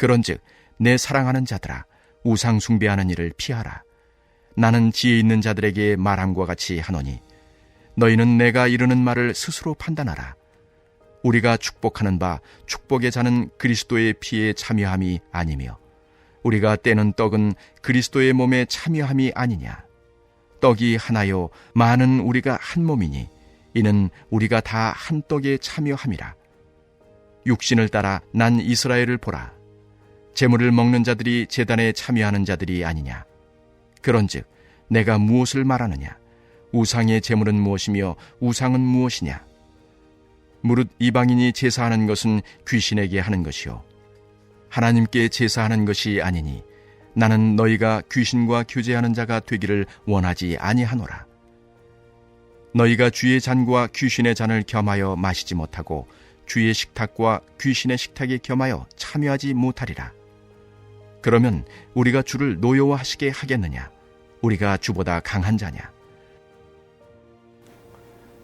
그런즉 내 사랑하는 자들아, 우상 숭배하는 일을 피하라. 나는 지혜 있는 자들에게 말함과 같이 하노니 너희는 내가 이르는 말을 스스로 판단하라. 우리가 축복하는 바 축복의 자는 그리스도의 피에 참여함이 아니며 우리가 떼는 떡은 그리스도의 몸에 참여함이 아니냐. 떡이 하나요 많은 우리가 한 몸이니 이는 우리가 다 한 떡에 참여함이라. 육신을 따라 난 이스라엘을 보라. 제물을 먹는 자들이 제단에 참여하는 자들이 아니냐. 그런즉 내가 무엇을 말하느냐. 우상의 제물은 무엇이며 우상은 무엇이냐. 무릇 이방인이 제사하는 것은 귀신에게 하는 것이요 하나님께 제사하는 것이 아니니 나는 너희가 귀신과 교제하는 자가 되기를 원하지 아니하노라. 너희가 주의 잔과 귀신의 잔을 겸하여 마시지 못하고 주의 식탁과 귀신의 식탁에 겸하여 참여하지 못하리라. 그러면 우리가 주를 노여워하시게 하겠느냐. 우리가 주보다 강한 자냐.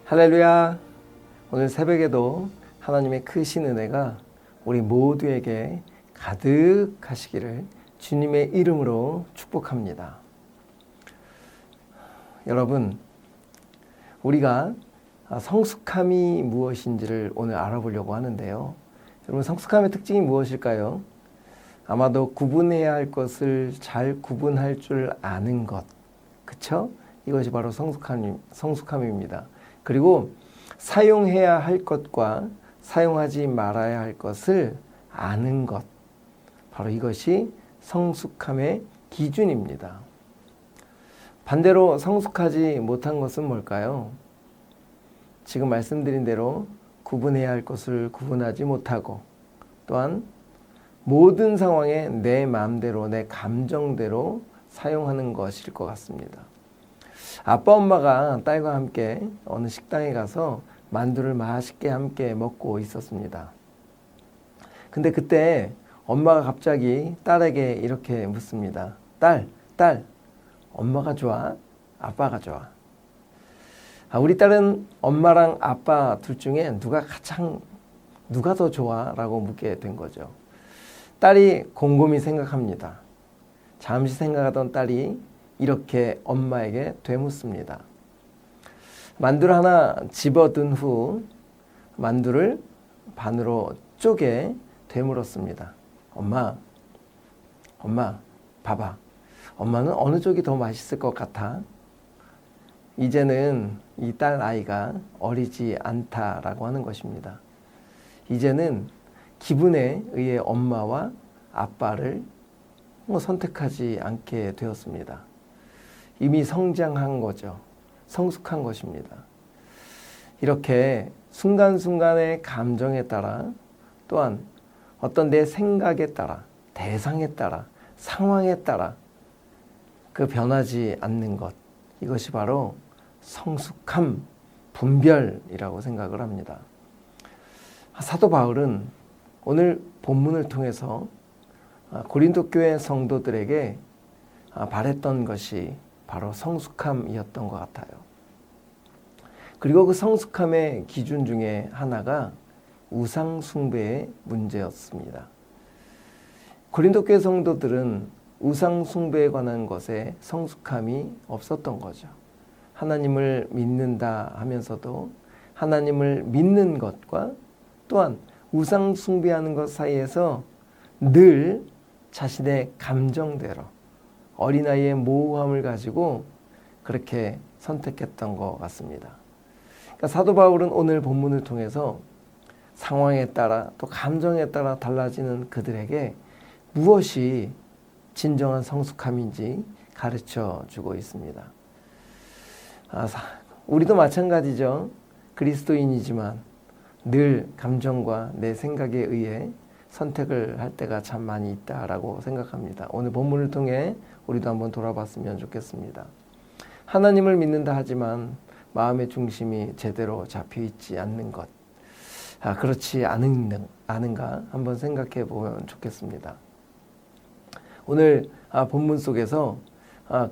할렐루야. 오늘 새벽에도 하나님의 크신 은혜가 우리 모두에게 가득하시기를 주님의 이름으로 축복합니다. 여러분, 우리가 성숙함이 무엇인지를 오늘 알아보려고 하는데요. 여러분, 성숙함의 특징이 무엇일까요? 아마도 구분해야 할 것을 잘 구분할 줄 아는 것. 그쵸? 이것이 바로 성숙함입니다. 그리고 사용해야 할 것과 사용하지 말아야 할 것을 아는 것. 바로 이것이 성숙함의 기준입니다. 반대로 성숙하지 못한 것은 뭘까요? 지금 말씀드린 대로 구분해야 할 것을 구분하지 못하고 또한 모든 상황에 내 마음대로 내 감정대로 사용하는 것일 것 같습니다. 아빠 엄마가 딸과 함께 어느 식당에 가서 만두를 맛있게 함께 먹고 있었습니다. 근데 그때 엄마가 갑자기 딸에게 이렇게 묻습니다. 딸, 엄마가 좋아? 아빠가 좋아? 우리 딸은 엄마랑 아빠 둘 중에 누가 더 좋아? 라고 묻게 된 거죠. 딸이 곰곰이 생각합니다. 잠시 생각하던 딸이 이렇게 엄마에게 되묻습니다. 만두를 하나 집어든 후 만두를 반으로 쪼개 되물었습니다. 엄마, 봐봐. 엄마는 어느 쪽이 더 맛있을 것 같아? 이제는 이 딸 아이가 어리지 않다라고 하는 것입니다. 이제는 기분에 의해 엄마와 아빠를 선택하지 않게 되었습니다. 이미 성장한 거죠. 성숙한 것입니다. 이렇게 순간순간의 감정에 따라 또한 어떤 내 생각에 따라 대상에 따라 상황에 따라 그 변하지 않는 것, 이것이 바로 성숙함, 분별이라고 생각을 합니다. 사도 바울은 오늘 본문을 통해서 고린도 교회 성도들에게 바랬던 것이 바로 성숙함이었던 것 같아요. 그리고 그 성숙함의 기준 중에 하나가 우상 숭배의 문제였습니다. 고린도 교회 성도들은 우상 숭배에 관한 것에 성숙함이 없었던 거죠. 하나님을 믿는다 하면서도 하나님을 믿는 것과 또한 우상 숭배하는 것 사이에서 늘 자신의 감정대로 어린아이의 모호함을 가지고 그렇게 선택했던 것 같습니다. 그러니까 사도 바울은 오늘 본문을 통해서 상황에 따라 또 감정에 따라 달라지는 그들에게 무엇이 진정한 성숙함인지 가르쳐 주고 있습니다. 우리도 마찬가지죠. 그리스도인이지만 늘 감정과 내 생각에 의해 선택을 할 때가 참 많이 있다라고 생각합니다. 오늘 본문을 통해 우리도 한번 돌아봤으면 좋겠습니다. 하나님을 믿는다 하지만 마음의 중심이 제대로 잡혀 있지 않는 것. 그렇지 않은가 한번 생각해 보면 좋겠습니다. 오늘 본문 속에서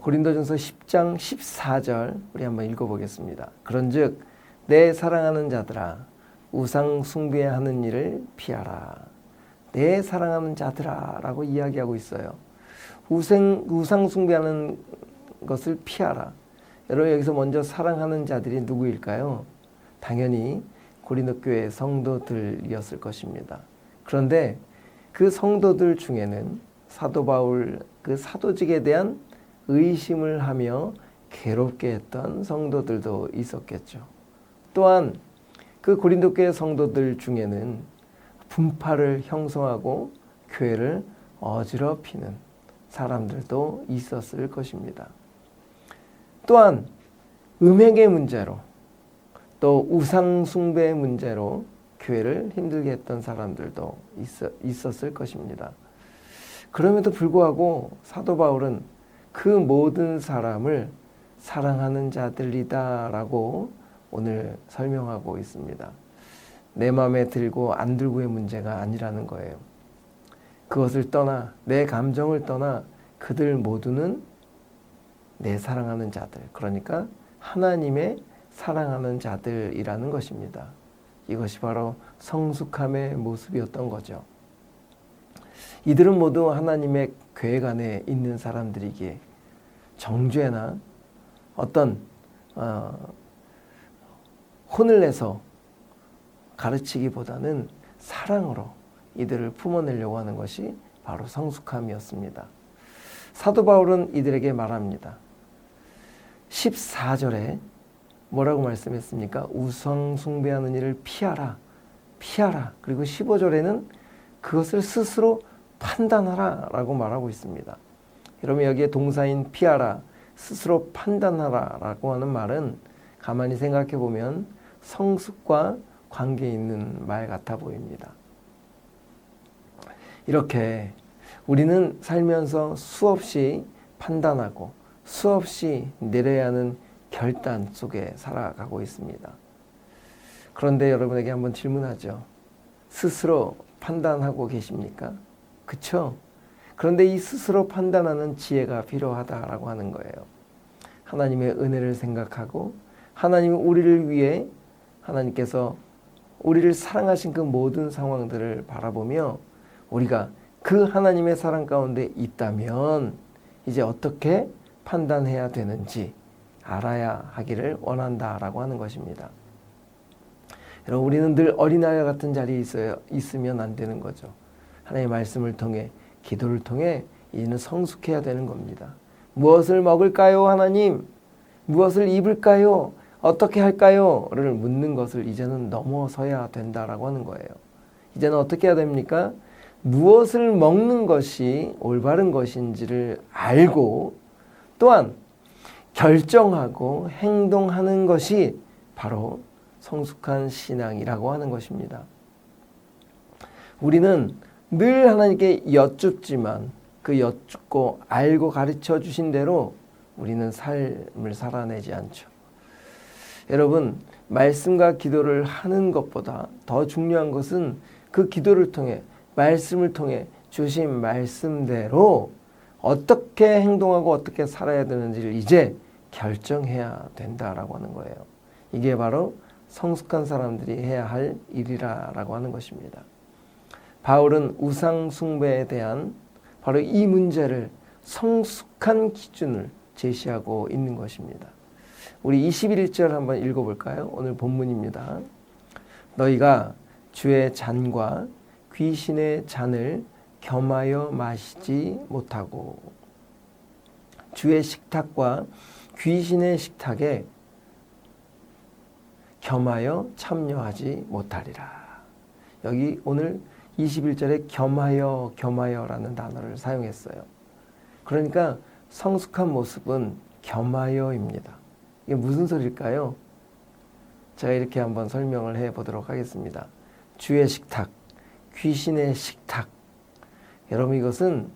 고린도전서 10장 14절 우리 한번 읽어보겠습니다. 그런즉 내 사랑하는 자들아 우상 숭배하는 일을 피하라. 내 사랑하는 자들아 라고 이야기하고 있어요. 우상 숭배하는 것을 피하라. 여러분 여기서 먼저 사랑하는 자들이 누구일까요? 당연히 고린도 교회 성도들이었을 것입니다. 그런데 그 성도들 중에는 사도 바울 그 사도직에 대한 의심을 하며 괴롭게 했던 성도들도 있었겠죠. 또한 그 고린도 교회 성도들 중에는 분파를 형성하고 교회를 어지럽히는 사람들도 있었을 것입니다. 또한 음행의 문제로 또 우상 숭배의 문제로 교회를 힘들게 했던 사람들도 있었을 것입니다. 그럼에도 불구하고 사도 바울은 그 모든 사람을 사랑하는 자들이다라고 오늘 설명하고 있습니다. 내 마음에 들고 안 들고의 문제가 아니라는 거예요. 그것을 떠나 내 감정을 떠나 그들 모두는 내 사랑하는 자들, 그러니까 하나님의 사랑하는 자들이라는 것입니다. 이것이 바로 성숙함의 모습이었던 거죠. 이들은 모두 하나님의 계획 안에 있는 사람들이기에 정죄나 어떤 혼을 내서 가르치기보다는 사랑으로 이들을 품어내려고 하는 것이 바로 성숙함이었습니다. 사도 바울은 이들에게 말합니다. 14절에 뭐라고 말씀했습니까? 우상 숭배하는 일을 피하라. 피하라. 그리고 15절에는 그것을 스스로 판단하라 라고 말하고 있습니다. 여러분 여기에 동사인 피하라, 스스로 판단하라 라고 하는 말은 가만히 생각해 보면 성숙과 관계 있는 말 같아 보입니다. 이렇게 우리는 살면서 수없이 판단하고 수없이 내려야 하는 결단 속에 살아가고 있습니다. 그런데 여러분에게 한번 질문하죠. 스스로 판단하고 계십니까? 그쵸? 그런데 이 스스로 판단하는 지혜가 필요하다라고 하는 거예요. 하나님의 은혜를 생각하고 하나님이 우리를 위해 하나님께서 우리를 사랑하신 그 모든 상황들을 바라보며 우리가 그 하나님의 사랑 가운데 있다면 이제 어떻게 판단해야 되는지 알아야 하기를 원한다라고 하는 것입니다. 여러분 우리는 늘 어린아이 같은 자리에 있으면 안 되는 거죠. 하나님의 말씀을 통해 기도를 통해 이제는 성숙해야 되는 겁니다. 무엇을 먹을까요 하나님? 무엇을 입을까요? 어떻게 할까요? 를 묻는 것을 이제는 넘어서야 된다라고 하는 거예요. 이제는 어떻게 해야 됩니까? 무엇을 먹는 것이 올바른 것인지를 알고 또한 결정하고 행동하는 것이 바로 성숙한 신앙이라고 하는 것입니다. 우리는 늘 하나님께 여쭙지만 그 여쭙고 알고 가르쳐 주신 대로 우리는 삶을 살아내지 않죠. 여러분, 말씀과 기도를 하는 것보다 더 중요한 것은 그 기도를 통해 말씀을 통해 주신 말씀대로 어떻게 행동하고 어떻게 살아야 되는지를 이제 결정해야 된다라고 하는 거예요. 이게 바로 성숙한 사람들이 해야 할 일이라고 하는 것입니다. 바울은 우상 숭배에 대한 바로 이 문제를 성숙한 기준을 제시하고 있는 것입니다. 우리 21절 한번 읽어볼까요? 오늘 본문입니다. 너희가 주의 잔과 귀신의 잔을 겸하여 마시지 못하고 주의 식탁과 귀신의 식탁에 겸하여 참여하지 못하리라. 여기 오늘 21절에 겸하여라는 단어를 사용했어요. 그러니까 성숙한 모습은 겸하여입니다. 이게 무슨 소리일까요? 제가 이렇게 한번 설명을 해보도록 하겠습니다. 주의 식탁, 귀신의 식탁. 여러분 이것은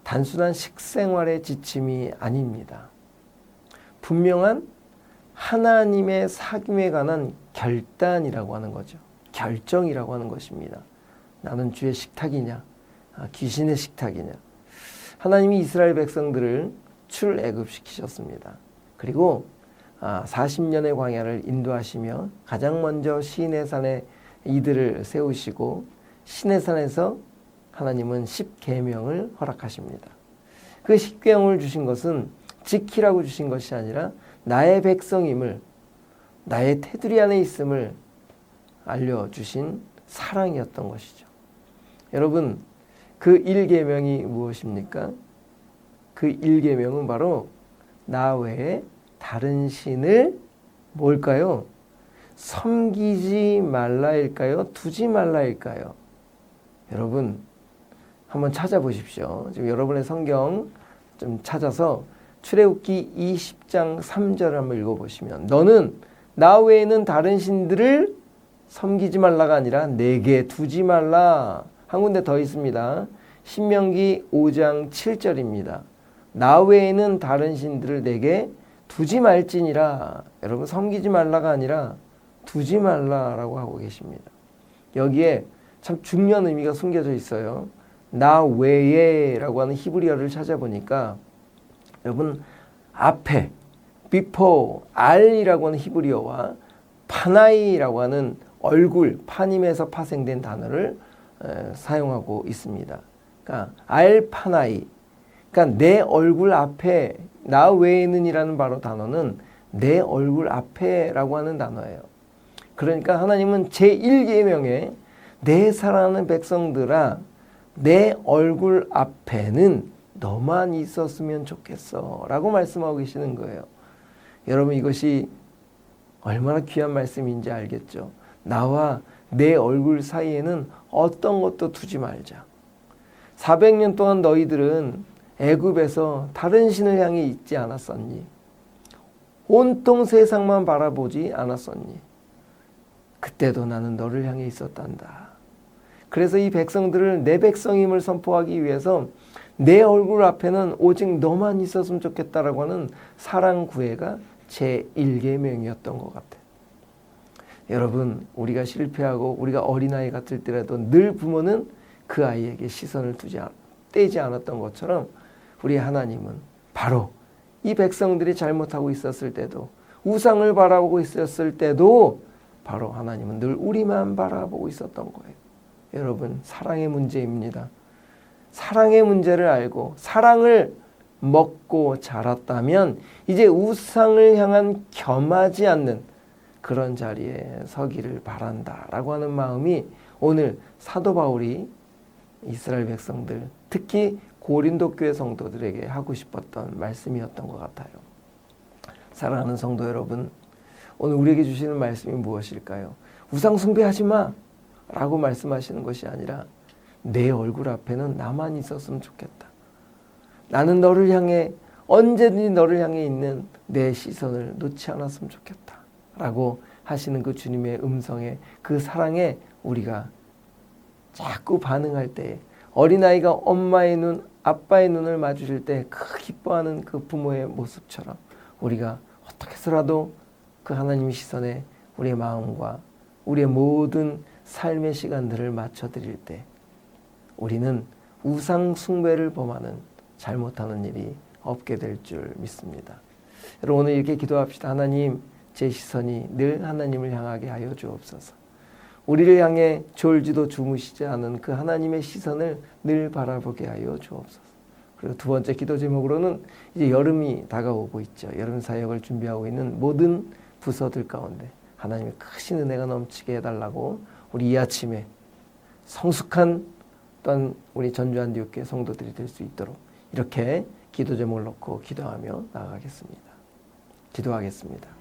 단순한 식생활의 지침이 아닙니다. 분명한 하나님의 사귐에 관한 결단이라고 하는 거죠. 결정이라고 하는 것입니다. 나는 주의 식탁이냐, 귀신의 식탁이냐. 하나님이 이스라엘 백성들을 출애굽시키셨습니다. 그리고 40년의 광야를 인도하시며 가장 먼저 시내산에 이들을 세우시고 시내산에서 하나님은 10계명을 허락하십니다. 그 10계명을 주신 것은 지키라고 주신 것이 아니라 나의 백성임을, 나의 테두리 안에 있음을 알려주신 사랑이었던 것이죠. 여러분, 그 1계명이 무엇입니까? 그 1계명은 바로 나 외에 다른 신을 뭘까요? 섬기지 말라일까요? 두지 말라일까요? 여러분, 한번 찾아보십시오. 지금 여러분의 성경 좀 찾아서 출애굽기 20장 3절을 한번 읽어보시면, 너는 나 외에는 다른 신들을 섬기지 말라가 아니라 내게 두지 말라. 한 군데 더 있습니다. 신명기 5장 7절입니다. 나 외에는 다른 신들을 내게 두지 말지니라. 여러분, 섬기지 말라가 아니라 두지 말라라고 하고 계십니다. 여기에 참 중요한 의미가 숨겨져 있어요. 나 외에라고 하는 히브리어를 찾아보니까 여러분, 앞에 before, al이라고 하는 히브리어와 파나이라고 하는 얼굴, 파님에서 파생된 단어를 사용하고 있습니다. 그러니까 알파나이, 그러니까 내 얼굴 앞에, 나 외에는 이라는 바로 단어는 내 얼굴 앞에라고 하는 단어예요. 그러니까 하나님은 제1계명에 내 사랑하는 백성들아, 내 얼굴 앞에는 너만 있었으면 좋겠어 라고 말씀하고 계시는 거예요. 여러분, 이것이 얼마나 귀한 말씀인지 알겠죠? 나와 내 얼굴 사이에는 어떤 것도 두지 말자. 400년 동안 너희들은 애굽에서 다른 신을 향해 있지 않았었니? 온통 세상만 바라보지 않았었니? 그때도 나는 너를 향해 있었단다. 그래서 이 백성들을 내 백성임을 선포하기 위해서 내 얼굴 앞에는 오직 너만 있었으면 좋겠다라고 하는 사랑 구애가 제1계명이었던 것 같아요. 여러분, 우리가 실패하고 우리가 어린아이 같을 때라도 늘 부모는 그 아이에게 시선을 떼지 않았던 것처럼 우리 하나님은 바로 이 백성들이 잘못하고 있었을 때도, 우상을 바라보고 있었을 때도 바로 하나님은 늘 우리만 바라보고 있었던 거예요. 여러분, 사랑의 문제입니다. 사랑의 문제를 알고 사랑을 먹고 자랐다면 이제 우상을 향한 겸하지 않는 그런 자리에 서기를 바란다라고 하는 마음이 오늘 사도 바울이 이스라엘 백성들, 특히 고린도 교회 성도들에게 하고 싶었던 말씀이었던 것 같아요. 사랑하는 성도 여러분, 오늘 우리에게 주시는 말씀이 무엇일까요? 우상 숭배하지 마 라고 말씀하시는 것이 아니라 내 얼굴 앞에는 나만 있었으면 좋겠다. 나는 너를 향해, 언제든지 너를 향해 있는 내 시선을 놓지 않았으면 좋겠다 라고 하시는 그 주님의 음성에, 그 사랑에 우리가 자꾸 반응할 때, 어린아이가 엄마의 눈, 아빠의 눈을 마주칠 때 그 기뻐하는 그 부모의 모습처럼 우리가 어떻게 해서라도 그 하나님의 시선에 우리의 마음과 우리의 모든 삶의 시간들을 맞춰드릴 때 우리는 우상 숭배를 범하는, 잘못하는 일이 없게 될 줄 믿습니다. 여러분, 오늘 이렇게 기도합시다. 하나님, 제 시선이 늘 하나님을 향하게 하여 주옵소서. 우리를 향해 졸지도 주무시지 않은 그 하나님의 시선을 늘 바라보게 하여 주옵소서. 그리고 두 번째 기도 제목으로는 이제 여름이 다가오고 있죠. 여름 사역을 준비하고 있는 모든 부서들 가운데 하나님의 크신 은혜가 넘치게 해달라고 우리 이 아침에 성숙한 또한 우리 전주한디옥교회 성도들이 될 수 있도록 이렇게 기도 제목을 놓고 기도하며 나아가겠습니다. 기도하겠습니다.